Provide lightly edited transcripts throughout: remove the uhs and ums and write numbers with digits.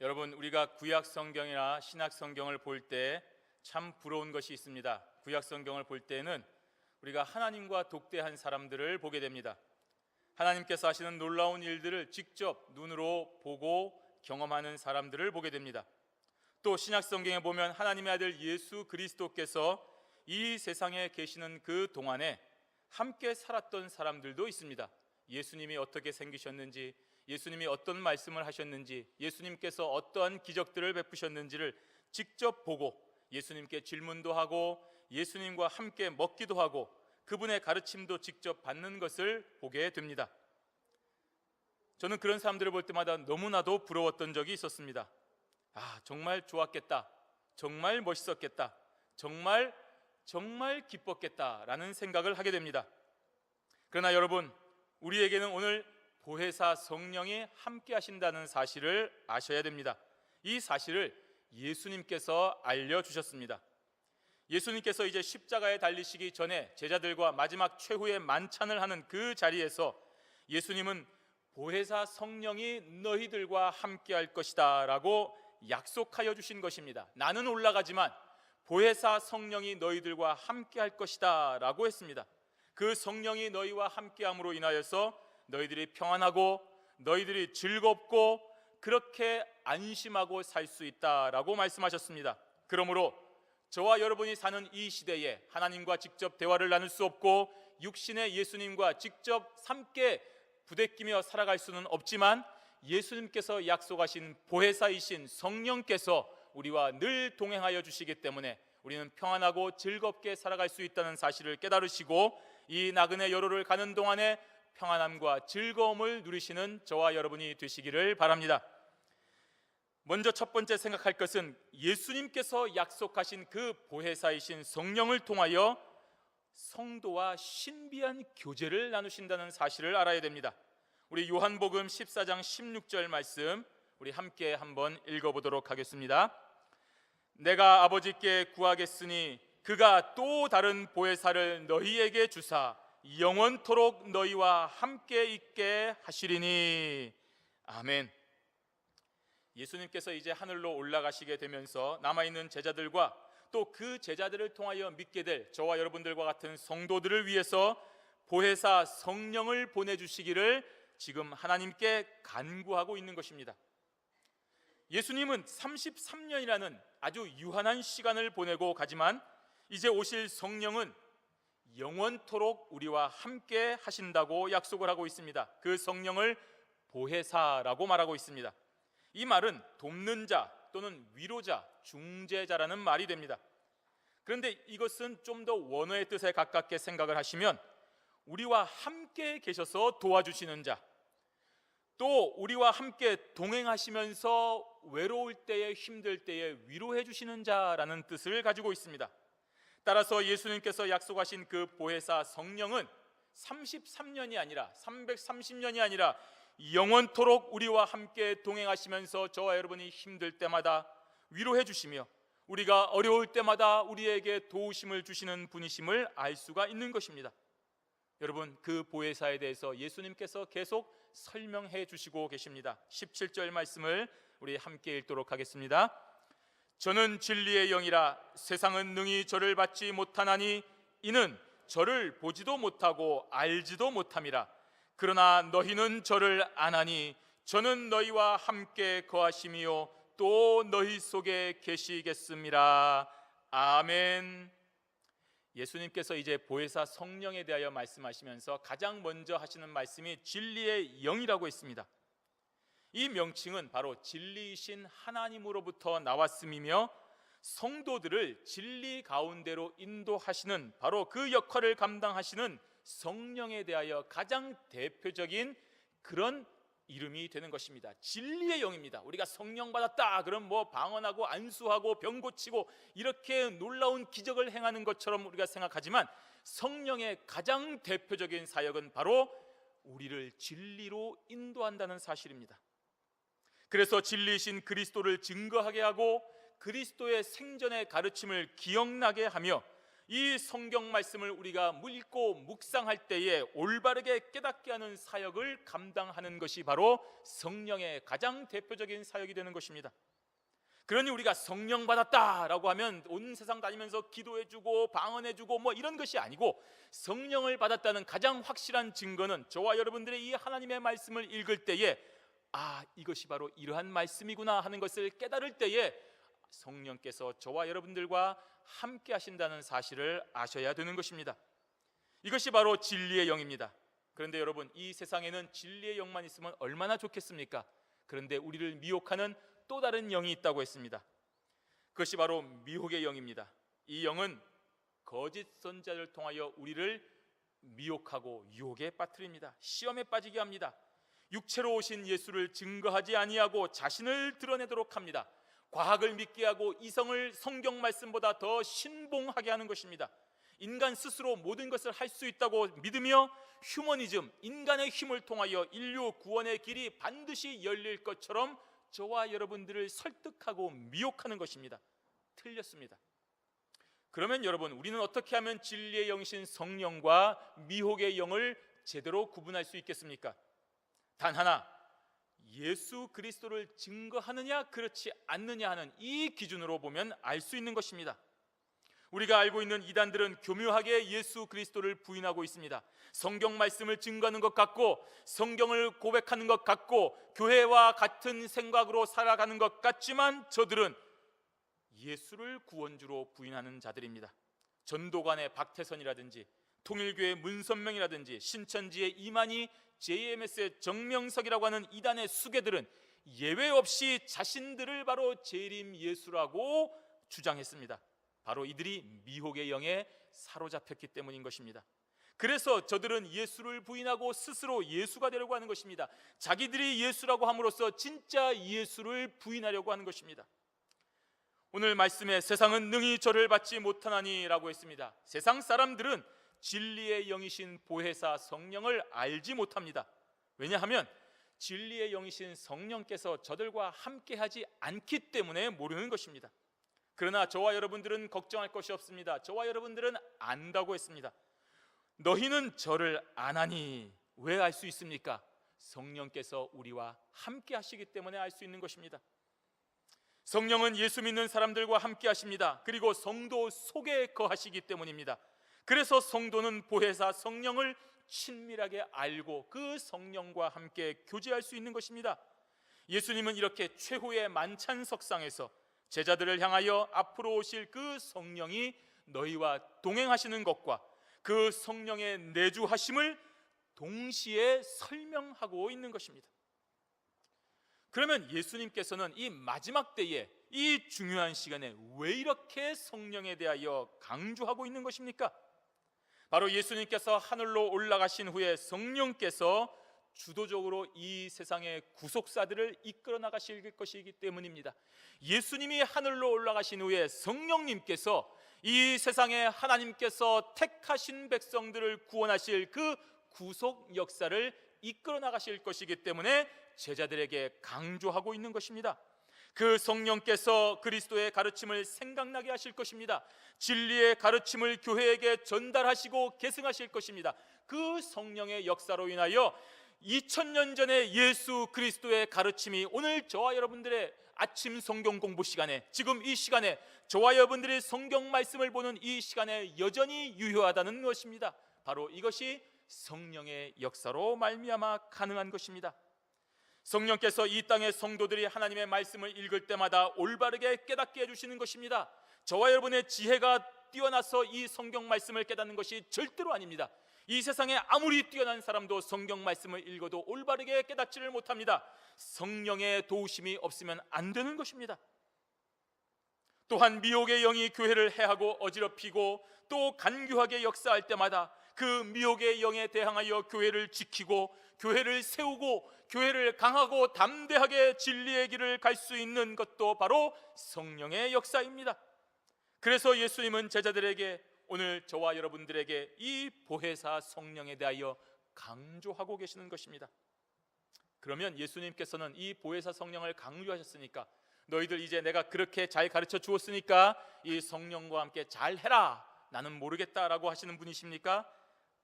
여러분, 우리가 구약 성경이나 신약 성경을 볼 때 참 부러운 것이 있습니다. 구약 성경을 볼 때는 우리가 하나님과 독대한 사람들을 보게 됩니다. 하나님께서 하시는 놀라운 일들을 직접 눈으로 보고 경험하는 사람들을 보게 됩니다. 또 신약 성경에 보면 하나님의 아들 예수 그리스도께서 이 세상에 계시는 그 동안에 함께 살았던 사람들도 있습니다. 예수님이 어떻게 생기셨는지, 예수님이 어떤 말씀을 하셨는지, 예수님께서 어떠한 기적들을 베푸셨는지를 직접 보고 예수님께 질문도 하고 예수님과 함께 먹기도 하고 그분의 가르침도 직접 받는 것을 보게 됩니다. 저는 그런 사람들을 볼 때마다 너무나도 부러웠던 적이 있었습니다. 정말 좋았겠다, 정말 멋있었겠다, 정말 기뻤겠다라는 생각을 하게 됩니다. 그러나 여러분, 우리에게는 오늘 보혜사 성령이 함께 하신다는 사실을 아셔야 됩니다. 이 사실을 예수님께서 알려주셨습니다. 예수님께서 이제 십자가에 달리시기 전에 제자들과 마지막 최후의 만찬을 하는 그 자리에서 예수님은 보혜사 성령이 너희들과 함께 할 것이다 라고 약속하여 주신 것입니다. 나는 올라가지만 보혜사 성령이 너희들과 함께 할 것이다 라고 했습니다. 그 성령이 너희와 함께함으로 인하여서 너희들이 평안하고 너희들이 즐겁고 그렇게 안심하고 살 수 있다라고 말씀하셨습니다. 그러므로 저와 여러분이 사는 이 시대에 하나님과 직접 대화를 나눌 수 없고 육신의 예수님과 직접 함께 부대끼며 살아갈 수는 없지만 예수님께서 약속하신 보혜사이신 성령께서 우리와 늘 동행하여 주시기 때문에 우리는 평안하고 즐겁게 살아갈 수 있다는 사실을 깨달으시고 이 나그네 여로를 가는 동안에 평안함과 즐거움을 누리시는 저와 여러분이 되시기를 바랍니다. 먼저 첫 번째 생각할 것은 예수님께서 약속하신 그 보혜사이신 성령을 통하여 성도와 신비한 교제를 나누신다는 사실을 알아야 됩니다. 우리 요한복음 14장 16절 말씀 우리 함께 한번 읽어보도록 하겠습니다. 내가 아버지께 구하겠으니 그가 또 다른 보혜사를 너희에게 주사 영원토록 너희와 함께 있게 하시리니. 아멘. 예수님께서 이제 하늘로 올라가시게 되면서 남아있는 제자들과 또 그 제자들을 통하여 믿게 될 저와 여러분들과 같은 성도들을 위해서 보혜사 성령을 보내주시기를 지금 하나님께 간구하고 있는 것입니다. 예수님은 33년이라는 아주 유한한 시간을 보내고 가지만 이제 오실 성령은 영원토록 우리와 함께 하신다고 약속을 하고 있습니다. 그 성령을 보혜사라고 말하고 있습니다. 이 말은 돕는 자 또는 위로자, 중재자라는 말이 됩니다. 그런데 이것은 좀 더 원어의 뜻에 가깝게 생각을 하시면 우리와 함께 계셔서 도와주시는 자, 또 우리와 함께 동행하시면서 외로울 때에 힘들 때에 위로해 주시는 자라는 뜻을 가지고 있습니다. 따라서 예수님께서 약속하신 그 보혜사 성령은 33년이 아니라 330년이 아니라 영원토록 우리와 함께 동행하시면서 저와 여러분이 힘들 때마다 위로해 주시며 우리가 어려울 때마다 우리에게 도우심을 주시는 분이심을 알 수가 있는 것입니다. 여러분, 그 보혜사에 대해서 예수님께서 계속 설명해 주시고 계십니다. 17절 말씀을 우리 함께 읽도록 하겠습니다. 저는 진리의 영이라 세상은 능히 저를 받지 못하나니 이는 저를 보지도 못하고 알지도 못함이라. 그러나 너희는 저를 아나니 저는 너희와 함께 거하심이요 또 너희 속에 계시겠습니다. 아멘. 예수님께서 이제 보혜사 성령에 대하여 말씀하시면서 가장 먼저 하시는 말씀이 진리의 영이라고 했습니다. 이 명칭은 바로 진리이신 하나님으로부터 나왔음이며 성도들을 진리 가운데로 인도하시는 바로 그 역할을 감당하시는 성령에 대하여 가장 대표적인 그런 이름이 되는 것입니다. 진리의 영입니다. 우리가 성령 받았다 그럼 뭐 방언하고 안수하고 병 고치고 이렇게 놀라운 기적을 행하는 것처럼 우리가 생각하지만 성령의 가장 대표적인 사역은 바로 우리를 진리로 인도한다는 사실입니다. 그래서 진리이신 그리스도를 증거하게 하고 그리스도의 생전의 가르침을 기억나게 하며 이 성경 말씀을 우리가 읽고 묵상할 때에 올바르게 깨닫게 하는 사역을 감당하는 것이 바로 성령의 가장 대표적인 사역이 되는 것입니다. 그러니 우리가 성령 받았다라고 하면 온 세상 다니면서 기도해주고 방언해주고 뭐 이런 것이 아니고, 성령을 받았다는 가장 확실한 증거는 저와 여러분들의 이 하나님의 말씀을 읽을 때에 이것이 바로 이러한 말씀이구나 하는 것을 깨달을 때에 성령께서 저와 여러분들과 함께 하신다는 사실을 아셔야 되는 것입니다. 이것이 바로 진리의 영입니다. 그런데 여러분, 이 세상에는 진리의 영만 있으면 얼마나 좋겠습니까? 그런데 우리를 미혹하는 또 다른 영이 있다고 했습니다. 그것이 바로 미혹의 영입니다. 이 영은 거짓 선자를 통하여 우리를 미혹하고 유혹에 빠뜨립니다. 시험에 빠지게 합니다. 육체로 오신 예수를 증거하지 아니하고 자신을 드러내도록 합니다. 과학을 믿게 하고 이성을 성경 말씀보다 더 신봉하게 하는 것입니다. 인간 스스로 모든 것을 할 수 있다고 믿으며 휴머니즘, 인간의 힘을 통하여 인류 구원의 길이 반드시 열릴 것처럼 저와 여러분들을 설득하고 미혹하는 것입니다. 틀렸습니다. 그러면 여러분, 우리는 어떻게 하면 진리의 영이신 성령과 미혹의 영을 제대로 구분할 수 있겠습니까? 단 하나, 예수 그리스도를 증거하느냐 그렇지 않느냐 하는 이 기준으로 보면 알 수 있는 것입니다. 우리가 알고 있는 이단들은 교묘하게 예수 그리스도를 부인하고 있습니다. 성경 말씀을 증거하는 것 같고, 성경을 고백하는 것 같고, 교회와 같은 생각으로 살아가는 것 같지만 저들은 예수를 구원주로 부인하는 자들입니다. 전도관의 박태선이라든지 통일교의 문선명이라든지 신천지의 이만희, JMS의 정명석이라고 하는 이단의 수괴들은 예외 없이 자신들을 바로 재림 예수라고 주장했습니다. 바로 이들이 미혹의 영에 사로잡혔기 때문인 것입니다. 그래서 저들은 예수를 부인하고 스스로 예수가 되려고 하는 것입니다. 자기들이 예수라고 함으로써 진짜 예수를 부인하려고 하는 것입니다. 오늘 말씀에 세상은 능히 저를 받지 못하나니 라고 했습니다. 세상 사람들은 진리의 영이신 보혜사 성령을 알지 못합니다. 왜냐하면 진리의 영이신 성령께서 저들과 함께하지 않기 때문에 모르는 것입니다. 그러나 저와 여러분들은 걱정할 것이 없습니다. 저와 여러분들은 안다고 했습니다. 너희는 저를 아나니. 왜 알 수 있습니까? 성령께서 우리와 함께 하시기 때문에 알 수 있는 것입니다. 성령은 예수 믿는 사람들과 함께 하십니다. 그리고 성도 속에 거하시기 때문입니다. 그래서 성도는 보혜사 성령을 친밀하게 알고 그 성령과 함께 교제할 수 있는 것입니다. 예수님은 이렇게 최후의 만찬석상에서 제자들을 향하여 앞으로 오실 그 성령이 너희와 동행하시는 것과 그 성령의 내주하심을 동시에 설명하고 있는 것입니다. 그러면 예수님께서는 이 마지막 때에, 이 중요한 시간에 왜 이렇게 성령에 대하여 강조하고 있는 것입니까? 바로 예수님께서 하늘로 올라가신 후에 성령께서 주도적으로 이 세상의 구속사들을 이끌어 나가실 것이기 때문입니다. 예수님이 하늘로 올라가신 후에 성령님께서 이 세상에 하나님께서 택하신 백성들을 구원하실 그 구속 역사를 이끌어 나가실 것이기 때문에 제자들에게 강조하고 있는 것입니다. 그 성령께서 그리스도의 가르침을 생각나게 하실 것입니다. 진리의 가르침을 교회에게 전달하시고 계승하실 것입니다. 그 성령의 역사로 인하여 2000년 전에 예수 그리스도의 가르침이 오늘 저와 여러분들의 아침 성경 공부 시간에, 지금 이 시간에 저와 여러분들이 성경 말씀을 보는 이 시간에 여전히 유효하다는 것입니다. 바로 이것이 성령의 역사로 말미암아 가능한 것입니다. 성령께서 이 땅의 성도들이 하나님의 말씀을 읽을 때마다 올바르게 깨닫게 해주시는 것입니다. 저와 여러분의 지혜가 뛰어나서 이 성경 말씀을 깨닫는 것이 절대로 아닙니다. 이 세상에 아무리 뛰어난 사람도 성경 말씀을 읽어도 올바르게 깨닫지를 못합니다. 성령의 도우심이 없으면 안 되는 것입니다. 또한 미혹의 영이 교회를 해하고 어지럽히고 또 간교하게 역사할 때마다 그 미혹의 영에 대항하여 교회를 지키고 교회를 세우고 교회를 강하고 담대하게 진리의 길을 갈 수 있는 것도 바로 성령의 역사입니다. 그래서 예수님은 제자들에게, 오늘 저와 여러분들에게 이 보혜사 성령에 대하여 강조하고 계시는 것입니다. 그러면 예수님께서는 이 보혜사 성령을 강조하셨으니까, 너희들 이제 내가 그렇게 잘 가르쳐 주었으니까 이 성령과 함께 잘 해라 나는 모르겠다라고 하시는 분이십니까?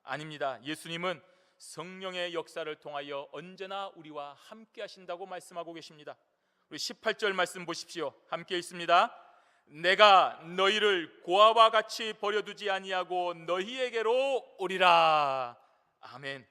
아닙니다. 예수님은 성령의 역사를 통하여 언제나 우리와 함께 하신다고 말씀하고 계십니다. 우리 18절 말씀 보십시오. 함께 있습니다. 내가 너희를 고아와 같이 버려두지 아니하고 너희에게로 오리라. 아멘.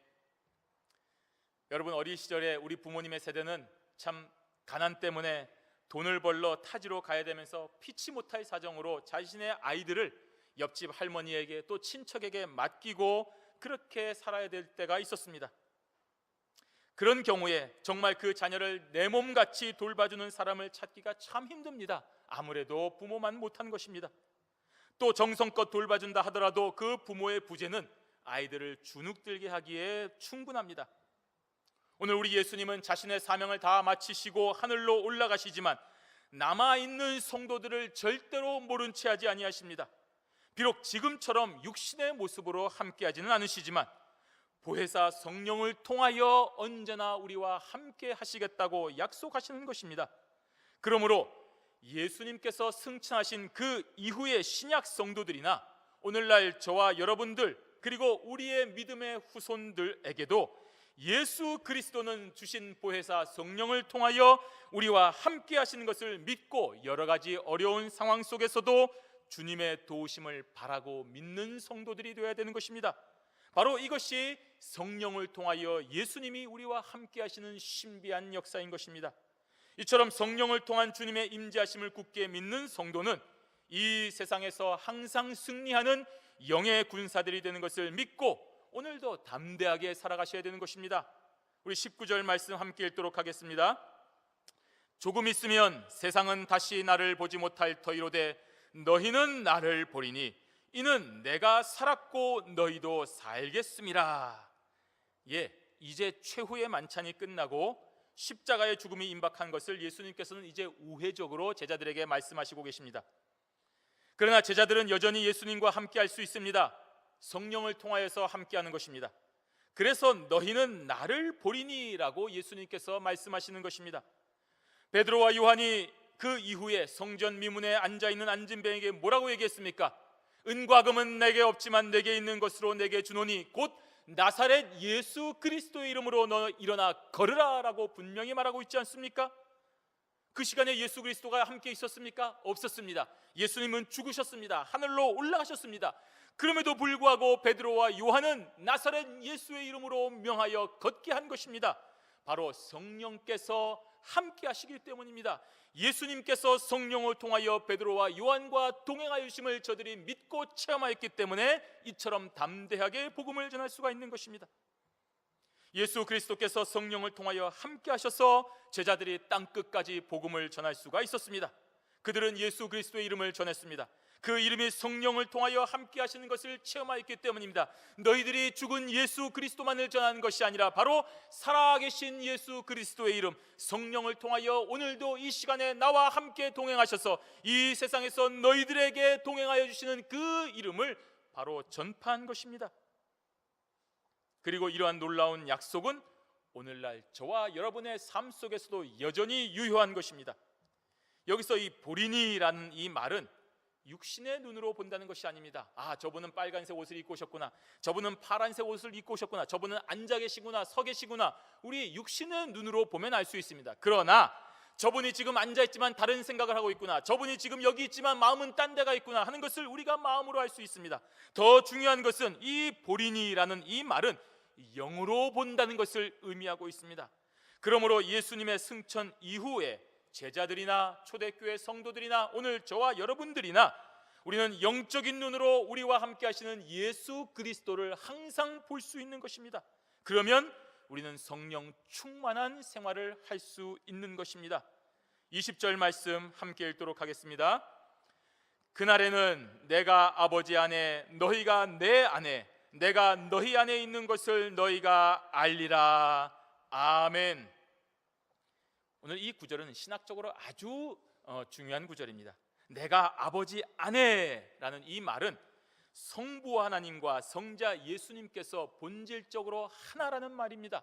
여러분, 어린 시절에 우리 부모님의 세대는 참 가난 때문에 돈을 벌러 타지로 가야 되면서 피치 못할 사정으로 자신의 아이들을 옆집 할머니에게 또 친척에게 맡기고 그렇게 살아야 될 때가 있었습니다. 그런 경우에 정말 그 자녀를 내 몸같이 돌봐주는 사람을 찾기가 참 힘듭니다. 아무래도 부모만 못한 것입니다. 또 정성껏 돌봐준다 하더라도 그 부모의 부재는 아이들을 주눅들게 하기에 충분합니다. 오늘 우리 예수님은 자신의 사명을 다 마치시고 하늘로 올라가시지만 남아있는 성도들을 절대로 모른 채 하지 아니하십니다. 비록 지금처럼 육신의 모습으로 함께하지는 않으시지만 보혜사 성령을 통하여 언제나 우리와 함께 하시겠다고 약속하시는 것입니다. 그러므로 예수님께서 승천하신 그 이후의 신약 성도들이나 오늘날 저와 여러분들 그리고 우리의 믿음의 후손들에게도 예수 그리스도는 주신 보혜사 성령을 통하여 우리와 함께 하시는 것을 믿고 여러 가지 어려운 상황 속에서도 주님의 도우심을 바라고 믿는 성도들이 되어야 되는 것입니다. 바로 이것이 성령을 통하여 예수님이 우리와 함께 하시는 신비한 역사인 것입니다. 이처럼 성령을 통한 주님의 임재하심을 굳게 믿는 성도는 이 세상에서 항상 승리하는 영의 군사들이 되는 것을 믿고 오늘도 담대하게 살아가셔야 되는 것입니다. 우리 19절 말씀 함께 읽도록 하겠습니다. 조금 있으면 세상은 다시 나를 보지 못할 터이로되 너희는 나를 보리니 이는 내가 살았고 너희도 살겠음이라. 이제 최후의 만찬이 끝나고 십자가의 죽음이 임박한 것을 예수님께서는 이제 우회적으로 제자들에게 말씀하시고 계십니다. 그러나 제자들은 여전히 예수님과 함께 할 수 있습니다. 성령을 통하여서 함께하는 것입니다. 그래서 너희는 나를 보리니 라고 예수님께서 말씀하시는 것입니다. 베드로와 요한이 그 이후에 성전 미문에 앉아있는 안진뱅에게 뭐라고 얘기했습니까? 은과 금은 내게 없지만 내게 있는 것으로 내게 주노니 곧 나사렛 예수 그리스도의 이름으로 너 일어나 걸으라 라고 분명히 말하고 있지 않습니까? 그 시간에 예수 그리스도가 함께 있었습니까? 없었습니다. 예수님은 죽으셨습니다. 하늘로 올라가셨습니다. 그럼에도 불구하고 베드로와 요한은 나사렛 예수의 이름으로 명하여 걷게 한 것입니다. 바로 성령께서 함께 하시기 때문입니다. 예수님께서 성령을 통하여 베드로와 요한과 동행하여 주심을 저들이 믿고 체험하였기 때문에 이처럼 담대하게 복음을 전할 수가 있는 것입니다. 예수 그리스도께서 성령을 통하여 함께 하셔서 제자들이 땅끝까지 복음을 전할 수가 있었습니다. 그들은 예수 그리스도의 이름을 전했습니다. 그 이름이 성령을 통하여 함께 하시는 것을 체험하였기 때문입니다. 너희들이 죽은 예수 그리스도만을 전하는 것이 아니라 바로 살아계신 예수 그리스도의 이름 성령을 통하여 오늘도 이 시간에 나와 함께 동행하셔서 이 세상에서 너희들에게 동행하여 주시는 그 이름을 바로 전파한 것입니다. 그리고 이러한 놀라운 약속은 오늘날 저와 여러분의 삶 속에서도 여전히 유효한 것입니다. 여기서 이 보리니라는 이 말은 육신의 눈으로 본다는 것이 아닙니다. 저분은 빨간색 옷을 입고 오셨구나, 저분은 파란색 옷을 입고 오셨구나, 저분은 앉아 계시구나, 서 계시구나, 우리 육신의 눈으로 보면 알 수 있습니다. 그러나 저분이 지금 앉아 있지만 다른 생각을 하고 있구나, 저분이 지금 여기 있지만 마음은 딴 데가 있구나 하는 것을 우리가 마음으로 알 수 있습니다. 더 중요한 것은 이 보리니라는 이 말은 영으로 본다는 것을 의미하고 있습니다. 그러므로 예수님의 승천 이후에 제자들이나 초대교회 성도들이나 오늘 저와 여러분들이나 우리는 영적인 눈으로 우리와 함께 하시는 예수 그리스도를 항상 볼 수 있는 것입니다. 그러면 우리는 성령 충만한 생활을 할 수 있는 것입니다. 20절 말씀 함께 읽도록 하겠습니다. 그날에는 내가 아버지 안에 너희가 내 안에 내가 너희 안에 있는 것을 너희가 알리라. 아멘. 오늘 이 구절은 신학적으로 아주 중요한 구절입니다. 내가 아버지 안에라는 이 말은 성부 하나님과 성자 예수님께서 본질적으로 하나라는 말입니다.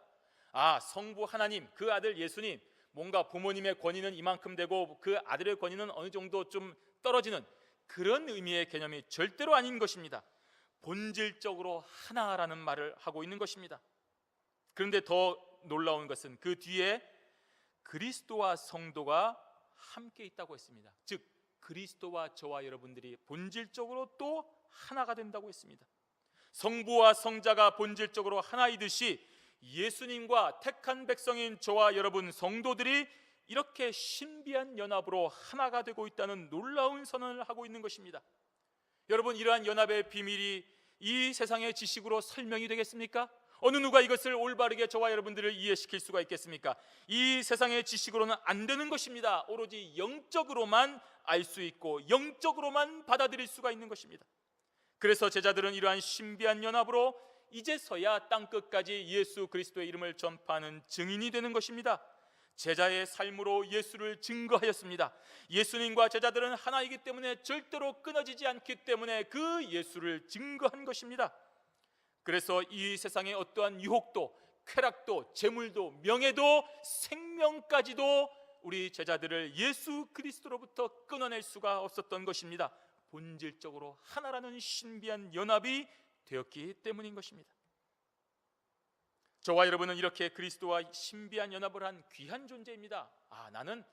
성부 하나님, 그 아들 예수님, 뭔가 부모님의 권위는 이만큼 되고 그 아들의 권위는 어느 정도 좀 떨어지는 그런 의미의 개념이 절대로 아닌 것입니다. 본질적으로 하나라는 말을 하고 있는 것입니다. 그런데 더 놀라운 것은 그 뒤에 그리스도와 성도가 함께 있다고 했습니다. 즉 그리스도와 저와 여러분들이 본질적으로 또 하나가 된다고 했습니다. 성부와 성자가 본질적으로 하나이듯이 예수님과 택한 백성인 저와 여러분 성도들이 이렇게 신비한 연합으로 하나가 되고 있다는 놀라운 선언을 하고 있는 것입니다. 여러분, 이러한 연합의 비밀이 이 세상의 지식으로 설명이 되겠습니까? 어느 누가 이것을 올바르게 저와 여러분들을 이해시킬 수가 있겠습니까? 이 세상의 지식으로는 안 되는 것입니다. 오로지 영적으로만 알 수 있고 영적으로만 받아들일 수가 있는 것입니다. 그래서 제자들은 이러한 신비한 연합으로 이제서야 땅끝까지 예수 그리스도의 이름을 전파하는 증인이 되는 것입니다. 제자의 삶으로 예수를 증거하였습니다. 예수님과 제자들은 하나이기 때문에 절대로 끊어지지 않기 때문에 그 예수를 증거한 것입니다. 그래서 이 세상의 어떠한 유혹도, 쾌락도, 재물도, 명예도, 생명까지도 우리 제자들을 예수 그리스도로부터 끊어낼 수가 없었던 것입니다. 본질적으로 하나라는 신비한 연합이 되었기 때문인 것입니다. 저와 여러분은 이렇게 그리스도와 신비한 연합을 한 귀한 존재입니다. 나는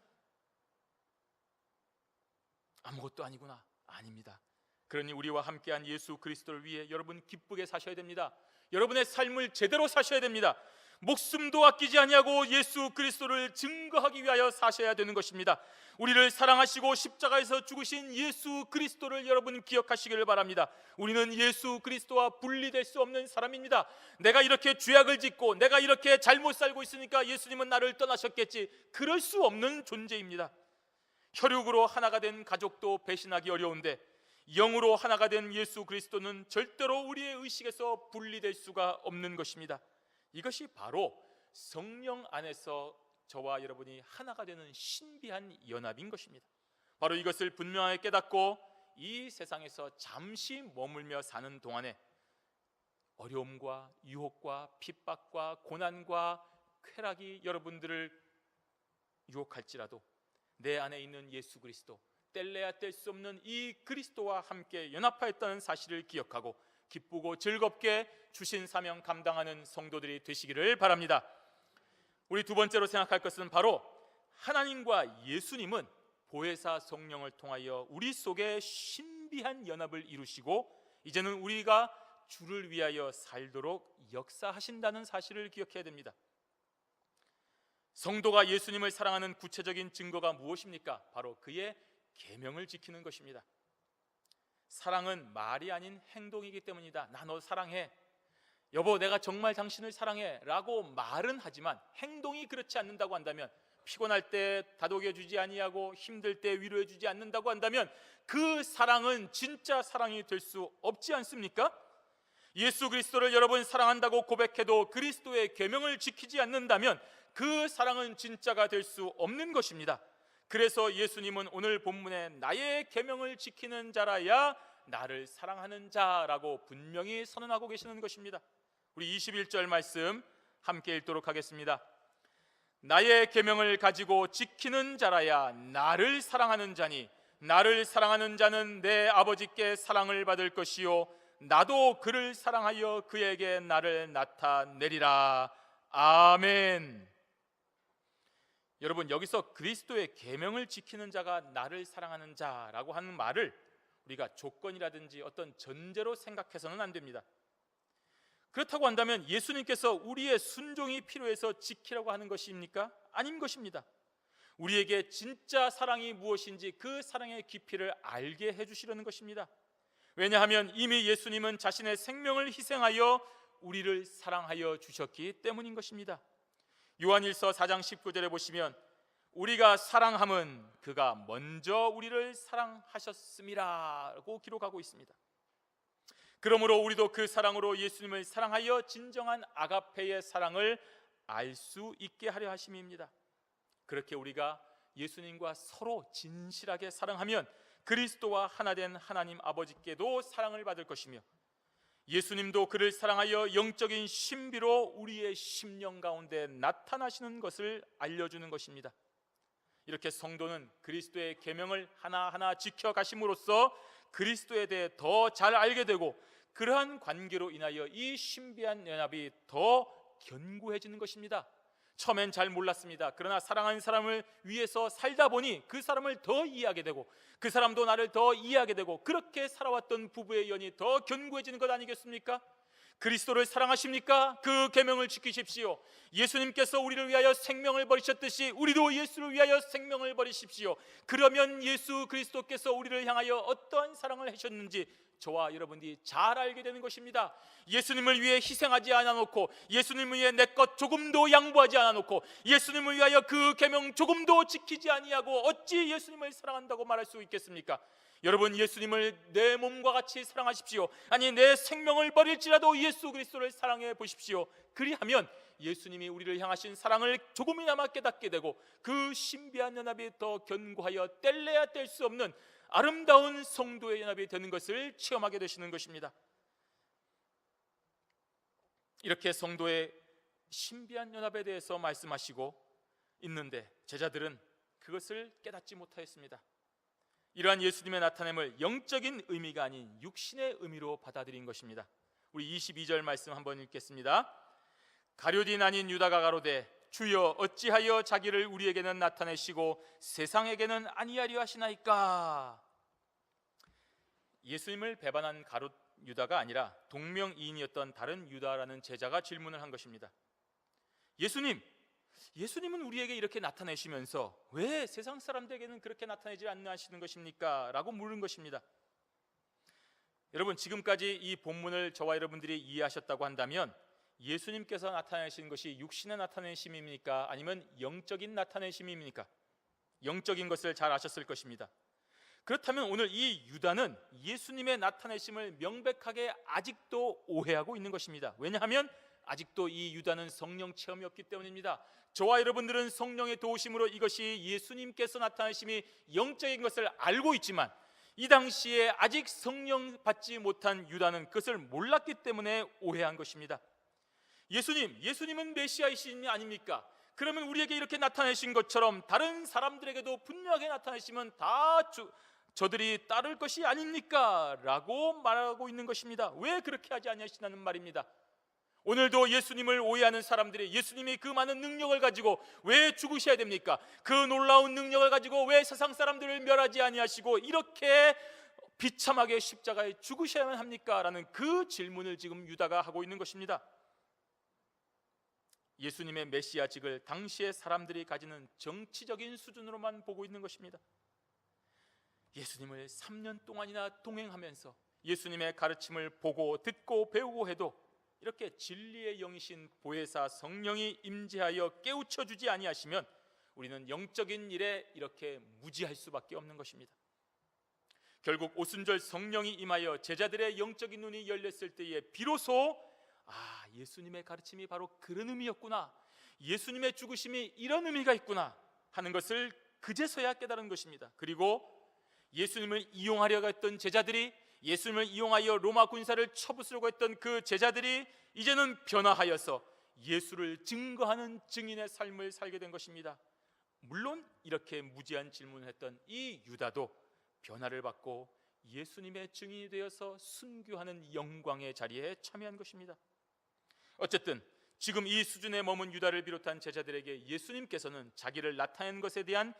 아무것도 아니구나. 아닙니다. 그러니 우리와 함께한 예수 그리스도를 위해 여러분 기쁘게 사셔야 됩니다. 여러분의 삶을 제대로 사셔야 됩니다. 목숨도 아끼지 아니하고 예수 그리스도를 증거하기 위하여 사셔야 되는 것입니다. 우리를 사랑하시고 십자가에서 죽으신 예수 그리스도를 여러분 기억하시기를 바랍니다. 우리는 예수 그리스도와 분리될 수 없는 사람입니다. 내가 이렇게 죄악을 짓고 내가 이렇게 잘못 살고 있으니까 예수님은 나를 떠나셨겠지, 그럴 수 없는 존재입니다. 혈육으로 하나가 된 가족도 배신하기 어려운데 영으로 하나가 된 예수 그리스도는 절대로 우리의 의식에서 분리될 수가 없는 것입니다. 이것이 바로 성령 안에서 저와 여러분이 하나가 되는 신비한 연합인 것입니다. 바로 이것을 분명하게 깨닫고 이 세상에서 잠시 머물며 사는 동안에 어려움과 유혹과 핍박과 고난과 쾌락이 여러분들을 유혹할지라도 내 안에 있는 예수 그리스도, 뗄래야 뗄 수 없는 이 그리스도와 함께 연합하였다는 사실을 기억하고 기쁘고 즐겁게 주신 사명 감당하는 성도들이 되시기를 바랍니다. 우리 두 번째로 생각할 것은 바로 하나님과 예수님은 보혜사 성령을 통하여 우리 속에 신비한 연합을 이루시고 이제는 우리가 주를 위하여 살도록 역사하신다는 사실을 기억해야 됩니다. 성도가 예수님을 사랑하는 구체적인 증거가 무엇입니까? 바로 그의 계명을 지키는 것입니다. 사랑은 말이 아닌 행동이기 때문이다. 나 너 사랑해. 여보, 내가 정말 당신을 사랑해 라고 말은 하지만 행동이 그렇지 않는다고 한다면, 피곤할 때 다독여주지 아니하고 힘들 때 위로해주지 않는다고 한다면 그 사랑은 진짜 사랑이 될 수 없지 않습니까? 예수 그리스도를 여러분 사랑한다고 고백해도 그리스도의 계명을 지키지 않는다면 그 사랑은 진짜가 될 수 없는 것입니다. 그래서 예수님은 오늘 본문에 나의 계명을 지키는 자라야 나를 사랑하는 자라고 분명히 선언하고 계시는 것입니다. 우리 21절 말씀 함께 읽도록 하겠습니다. 나의 계명을 가지고 지키는 자라야 나를 사랑하는 자니 나를 사랑하는 자는 내 아버지께 사랑을 받을 것이요 나도 그를 사랑하여 그에게 나를 나타내리라. 아멘. 여러분, 여기서 그리스도의 계명을 지키는 자가 나를 사랑하는 자라고 하는 말을 우리가 조건이라든지 어떤 전제로 생각해서는 안 됩니다. 그렇다고 한다면 예수님께서 우리의 순종이 필요해서 지키라고 하는 것입니까? 아닌 것입니다. 우리에게 진짜 사랑이 무엇인지 그 사랑의 깊이를 알게 해주시려는 것입니다. 왜냐하면 이미 예수님은 자신의 생명을 희생하여 우리를 사랑하여 주셨기 때문인 것입니다. 요한일서 4장 19절에 보시면 우리가 사랑함은 그가 먼저 우리를 사랑하셨음이라고 기록하고 있습니다. 그러므로 우리도 그 사랑으로 예수님을 사랑하여 진정한 아가페의 사랑을 알 수 있게 하려 하심입니다. 그렇게 우리가 예수님과 서로 진실하게 사랑하면 그리스도와 하나 된 하나님 아버지께도 사랑을 받을 것이며 예수님도 그를 사랑하여 영적인 신비로 우리의 심령 가운데 나타나시는 것을 알려주는 것입니다. 이렇게 성도는 그리스도의 계명을 하나하나 지켜가심으로써 그리스도에 대해 더 잘 알게 되고 그러한 관계로 인하여 이 신비한 연합이 더 견고해지는 것입니다. 처음엔 잘 몰랐습니다. 그러나 사랑하는 사람을 위해서 살다 보니 그 사람을 더 이해하게 되고 그 사람도 나를 더 이해하게 되고 그렇게 살아왔던 부부의 연이 더 견고해지는 것 아니겠습니까? 그리스도를 사랑하십니까? 그 계명을 지키십시오. 예수님께서 우리를 위하여 생명을 버리셨듯이 우리도 예수를 위하여 생명을 버리십시오. 그러면 예수 그리스도께서 우리를 향하여 어떠한 사랑을 하셨는지 저와 여러분들이 잘 알게 되는 것입니다. 예수님을 위해 희생하지 않아놓고, 예수님을 위해 내 것 조금도 양보하지 않아놓고, 예수님을 위하여 그 계명 조금도 지키지 아니하고 어찌 예수님을 사랑한다고 말할 수 있겠습니까? 여러분, 예수님을 내 몸과 같이 사랑하십시오. 아니, 내 생명을 버릴지라도 예수 그리스도를 사랑해 보십시오. 그리하면 예수님이 우리를 향하신 사랑을 조금이나마 깨닫게 되고 그 신비한 연합이 더 견고하여 뗄래야 뗄 수 없는 아름다운 성도의 연합이 되는 것을 체험하게 되시는 것입니다. 이렇게 성도의 신비한 연합에 대해서 말씀하시고 있는데 제자들은 그것을 깨닫지 못하였습니다. 이러한 예수님의 나타냄을 영적인 의미가 아닌 육신의 의미로 받아들인 것입니다. 우리 22절 말씀 한번 읽겠습니다. 가룟 아닌 유다가 가로되 주여 어찌하여 자기를 우리에게는 나타내시고 세상에게는 아니하려 하시나이까? 예수님을 배반한 가룟 유다가 아니라 동명이인이었던 다른 유다라는 제자가 질문을 한 것입니다. 예수님은 우리에게 이렇게 나타내시면서 왜 세상 사람들에게는 그렇게 나타내지 않으시는 것입니까? 라고 물은 것입니다. 여러분, 지금까지 이 본문을 저와 여러분들이 이해하셨다고 한다면 예수님께서 나타내신 것이 육신의 나타내심입니까? 아니면 영적인 나타내심입니까? 영적인 것을 잘 아셨을 것입니다. 그렇다면 오늘 이 유다는 예수님의 나타내심을 명백하게 아직도 오해하고 있는 것입니다. 왜냐하면 아직도 이 유다는 성령 체험이 없기 때문입니다. 저와 여러분들은 성령의 도우심으로 이것이 예수님께서 나타내심이 영적인 것을 알고 있지만 이 당시에 아직 성령 받지 못한 유다는 그것을 몰랐기 때문에 오해한 것입니다. 예수님은 메시아이신 아닙니까? 그러면 우리에게 이렇게 나타내신 것처럼 다른 사람들에게도 분명하게 나타내시면 다 저들이 따를 것이 아닙니까? 라고 말하고 있는 것입니다. 왜 그렇게 하지 아니하시냐는 말입니다. 오늘도 예수님을 오해하는 사람들이 예수님이 그 많은 능력을 가지고 왜 죽으셔야 됩니까? 그 놀라운 능력을 가지고 왜 세상 사람들을 멸하지 아니하시고 이렇게 비참하게 십자가에 죽으셔야만 합니까? 라는 그 질문을 지금 유다가 하고 있는 것입니다. 예수님의 메시아직을 당시의 사람들이 가지는 정치적인 수준으로만 보고 있는 것입니다. 예수님을 3년 동안이나 동행하면서 예수님의 가르침을 보고 듣고 배우고 해도 이렇게 진리의 영이신 보혜사 성령이 임재하여 깨우쳐주지 아니하시면 우리는 영적인 일에 이렇게 무지할 수밖에 없는 것입니다. 결국 오순절 성령이 임하여 제자들의 영적인 눈이 열렸을 때에 비로소 예수님의 가르침이 바로 그런 의미였구나, 예수님의 죽으심이 이런 의미가 있구나 하는 것을 그제서야 깨달은 것입니다. 그리고 예수님을 이용하려고 했던 제자들이, 예수님을 이용하여 로마 군사를 쳐부수려고 했던 그 제자들이 이제는 변화하여서 예수를 증거하는 증인의 삶을 살게 된 것입니다. 물론 이렇게 무지한 질문을 했던 이 유다도 변화를 받고 예수님의 증인이 되어서 순교하는 영광의 자리에 참여한 것입니다. 어쨌든 지금 이 수준에 머문 유다를 비롯한 제자들에게 예수님께서는 자기를 나타낸 것에 대한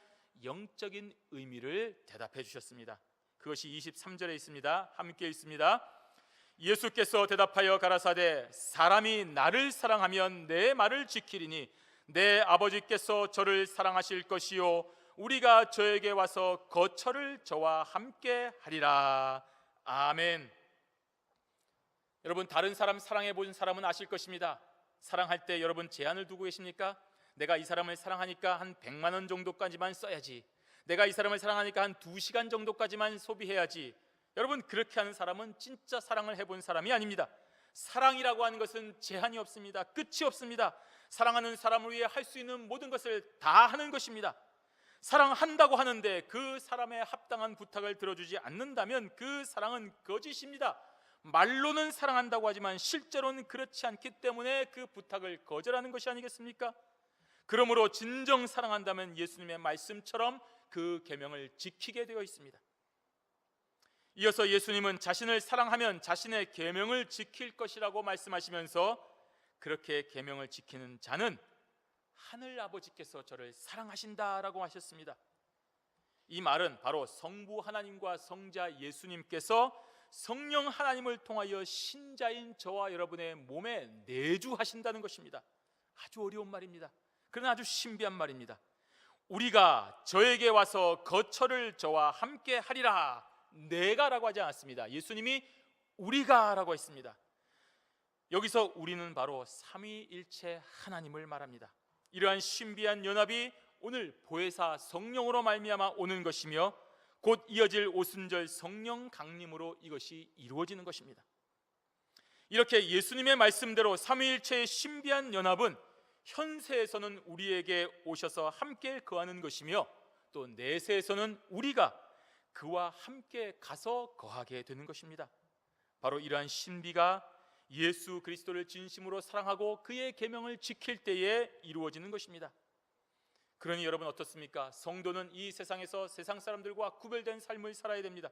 영적인 의미를 대답해 주셨습니다. 그것이 23절에 있습니다. 함께 읽습니다. 예수께서 대답하여 가라사대 사람이 나를 사랑하면 내 말을 지키리니 내 아버지께서 저를 사랑하실 것이요 우리가 저에게 와서 거처를 저와 함께 하리라. 아멘. 여러분, 다른 사람 사랑해 본 사람은 아실 것입니다. 사랑할 때 여러분 제한을 두고 계십니까? 내가 이 사람을 사랑하니까 한 100만 원 정도까지만 써야지, 내가 이 사람을 사랑하니까 한 2시간 정도까지만 소비해야지. 여러분, 그렇게 하는 사람은 진짜 사랑을 해본 사람이 아닙니다. 사랑이라고 하는 것은 제한이 없습니다. 끝이 없습니다. 사랑하는 사람을 위해 할 수 있는 모든 것을 다 하는 것입니다. 사랑한다고 하는데 그 사람의 합당한 부탁을 들어주지 않는다면 그 사랑은 거짓입니다. 말로는 사랑한다고 하지만 실제로는 그렇지 않기 때문에 그 부탁을 거절하는 것이 아니겠습니까? 그러므로 진정 사랑한다면 예수님의 말씀처럼 그 계명을 지키게 되어 있습니다. 이어서 예수님은 자신을 사랑하면 자신의 계명을 지킬 것이라고 말씀하시면서 그렇게 계명을 지키는 자는 하늘 아버지께서 저를 사랑하신다라고 하셨습니다. 이 말은 바로 성부 하나님과 성자 예수님께서 성령 하나님을 통하여 신자인 저와 여러분의 몸에 내주하신다는 것입니다. 아주 어려운 말입니다. 그러나 아주 신비한 말입니다. 우리가 저에게 와서 거처를 저와 함께 하리라, 내가라고 하지 않았습니다. 예수님이 우리가라고 했습니다. 여기서 우리는 바로 삼위일체 하나님을 말합니다. 이러한 신비한 연합이 오늘 보혜사 성령으로 말미암아 오는 것이며 곧 이어질 오순절 성령 강림으로 이것이 이루어지는 것입니다. 이렇게 예수님의 말씀대로 삼위일체의 신비한 연합은 현세에서는 우리에게 오셔서 함께 거하는 것이며 또 내세에서는 우리가 그와 함께 가서 거하게 되는 것입니다. 바로 이러한 신비가 예수 그리스도를 진심으로 사랑하고 그의 계명을 지킬 때에 이루어지는 것입니다. 그러니 여러분 어떻습니까? 성도는 이 세상에서 세상 사람들과 구별된 삶을 살아야 됩니다.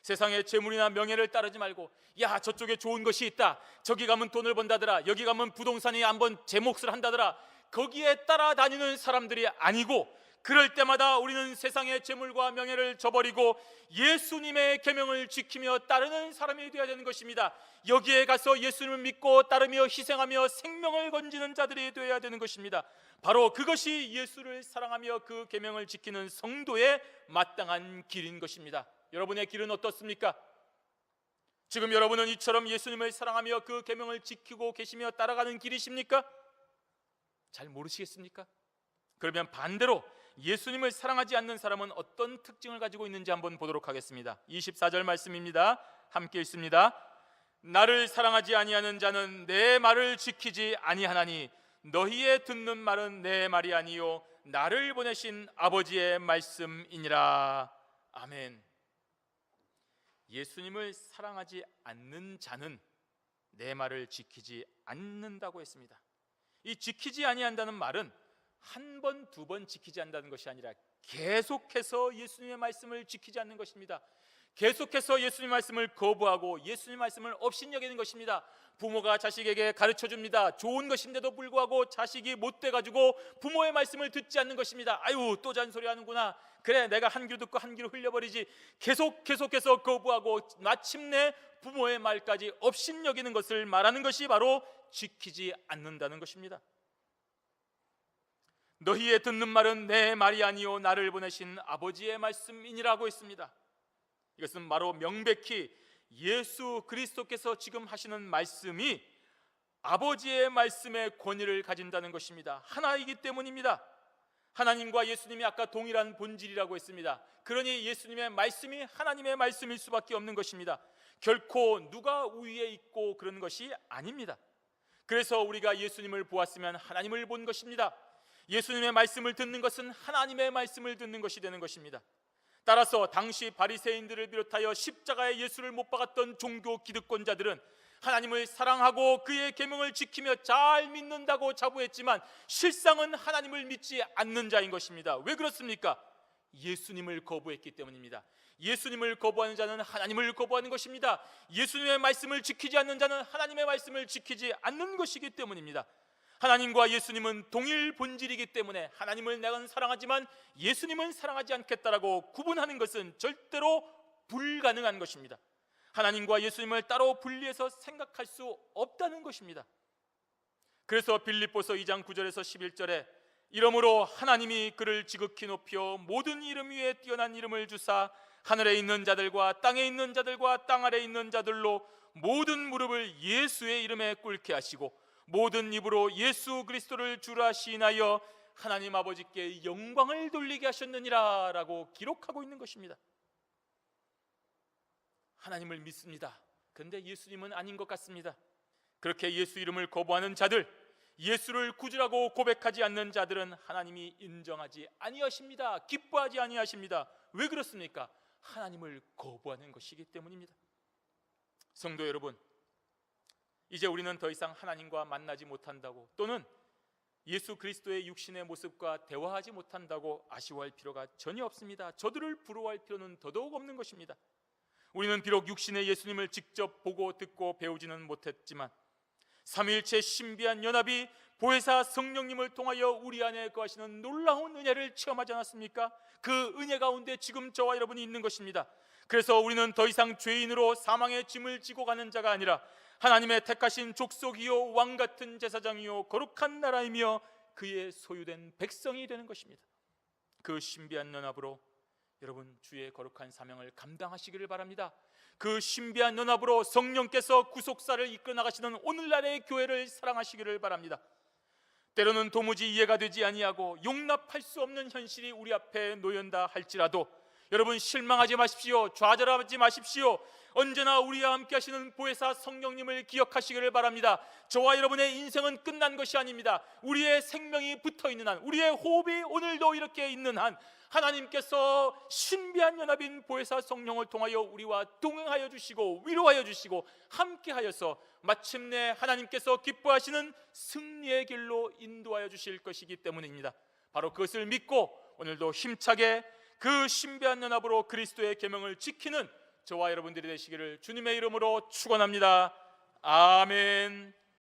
세상의 재물이나 명예를 따르지 말고, 야 저쪽에 좋은 것이 있다, 저기 가면 돈을 번다더라, 여기 가면 부동산이 한번 제 몫을 한다더라, 거기에 따라다니는 사람들이 아니고, 그럴 때마다 우리는 세상의 재물과 명예를 저버리고 예수님의 계명을 지키며 따르는 사람이 되어야 되는 것입니다. 여기에 가서 예수님을 믿고 따르며 희생하며 생명을 건지는 자들이 되어야 되는 것입니다. 바로 그것이 예수를 사랑하며 그 계명을 지키는 성도의 마땅한 길인 것입니다. 여러분의 길은 어떻습니까? 지금 여러분은 이처럼 예수님을 사랑하며 그 계명을 지키고 계시며 따라가는 길이십니까? 잘 모르시겠습니까? 그러면 반대로 예수님을 사랑하지 않는 사람은 어떤 특징을 가지고 있는지 한번 보도록 하겠습니다. 24절 말씀입니다. 함께 읽습니다. 나를 사랑하지 아니하는 자는 내 말을 지키지 아니하나니 너희의 듣는 말은 내 말이 아니요 나를 보내신 아버지의 말씀이니라. 아멘. 예수님을 사랑하지 않는 자는 내 말을 지키지 않는다고 했습니다. 이 지키지 아니한다는 말은 한 번, 두 번 지키지 않는다는 것이 아니라 계속해서 예수님의 말씀을 지키지 않는 것입니다. 계속해서 예수님의 말씀을 거부하고 예수님의 말씀을 업신여기는 것입니다. 부모가 자식에게 가르쳐줍니다. 좋은 것인데도 불구하고 자식이 못돼가지고 부모의 말씀을 듣지 않는 것입니다. 아유 또 잔소리하는구나, 그래 내가 한 귀로 듣고 한 귀로 흘려버리지. 계속해서 거부하고 마침내 부모의 말까지 업신여기는 것을 말하는 것이 바로 지키지 않는다는 것입니다. 너희의 듣는 말은 내 말이 아니요 나를 보내신 아버지의 말씀이니라고 했습니다. 이것은 바로 명백히 예수 그리스도께서 지금 하시는 말씀이 아버지의 말씀의 권위를 가진다는 것입니다. 하나이기 때문입니다. 하나님과 예수님이 아까 동일한 본질이라고 했습니다. 그러니 예수님의 말씀이 하나님의 말씀일 수밖에 없는 것입니다. 결코 누가 우위에 있고 그런 것이 아닙니다. 그래서 우리가 예수님을 보았으면 하나님을 본 것입니다. 예수님의 말씀을 듣는 것은 하나님의 말씀을 듣는 것이 되는 것입니다. 따라서 당시 바리새인들을 비롯하여 십자가에 예수를 못 박았던 종교 기득권자들은 하나님을 사랑하고 그의 계명을 지키며 잘 믿는다고 자부했지만 실상은 하나님을 믿지 않는 자인 것입니다. 왜 그렇습니까? 예수님을 거부했기 때문입니다. 예수님을 거부하는 자는 하나님을 거부하는 것입니다. 예수님의 말씀을 지키지 않는 자는 하나님의 말씀을 지키지 않는 것이기 때문입니다. 하나님과 예수님은 동일 본질이기 때문에 하나님을 내가 사랑하지만 예수님은 사랑하지 않겠다라고 구분하는 것은 절대로 불가능한 것입니다. 하나님과 예수님을 따로 분리해서 생각할 수 없다는 것입니다. 그래서 빌립보서 2장 9절에서 11절에 이러므로 하나님이 그를 지극히 높여 모든 이름 위에 뛰어난 이름을 주사 하늘에 있는 자들과 땅에 있는 자들과 땅 아래에 있는 자들로 모든 무릎을 예수의 이름에 꿇게 하시고 모든 입으로 예수 그리스도를 주라 시인하여 하나님 아버지께 영광을 돌리게 하셨느니라 라고 기록하고 있는 것입니다. 하나님을 믿습니다. 그런데 예수님은 아닌 것 같습니다. 그렇게 예수 이름을 거부하는 자들, 예수를 구주라고 고백하지 않는 자들은 하나님이 인정하지 아니하십니다. 기뻐하지 아니하십니다. 왜 그렇습니까? 하나님을 거부하는 것이기 때문입니다. 성도 여러분, 이제 우리는 더 이상 하나님과 만나지 못한다고 또는 예수 그리스도의 육신의 모습과 대화하지 못한다고 아쉬워할 필요가 전혀 없습니다. 저들을 부러워할 필요는 더더욱 없는 것입니다. 우리는 비록 육신의 예수님을 직접 보고 듣고 배우지는 못했지만 삼위일체 신비한 연합이 보혜사 성령님을 통하여 우리 안에 거하시는 놀라운 은혜를 체험하지 않았습니까? 그 은혜 가운데 지금 저와 여러분이 있는 것입니다. 그래서 우리는 더 이상 죄인으로 사망의 짐을 지고 가는 자가 아니라 하나님의 택하신 족속이요 왕같은 제사장이요 거룩한 나라이며 그의 소유된 백성이 되는 것입니다. 그 신비한 연합으로 여러분 주의 거룩한 사명을 감당하시기를 바랍니다. 그 신비한 연합으로 성령께서 구속사를 이끌어 나가시는 오늘날의 교회를 사랑하시기를 바랍니다. 때로는 도무지 이해가 되지 아니하고 용납할 수 없는 현실이 우리 앞에 놓연다 할지라도 여러분 실망하지 마십시오. 좌절하지 마십시오. 언제나 우리와 함께 하시는 보혜사 성령님을 기억하시기를 바랍니다. 저와 여러분의 인생은 끝난 것이 아닙니다. 우리의 생명이 붙어있는 한, 우리의 호흡이 오늘도 이렇게 있는 한 하나님께서 신비한 연합인 보혜사 성령을 통하여 우리와 동행하여 주시고 위로하여 주시고 함께하여서 마침내 하나님께서 기뻐하시는 승리의 길로 인도하여 주실 것이기 때문입니다. 바로 그것을 믿고 오늘도 힘차게 그 신비한 연합으로 그리스도의 계명을 지키는 저와 여러분들이 되시기를 주님의 이름으로 축원합니다. 아멘.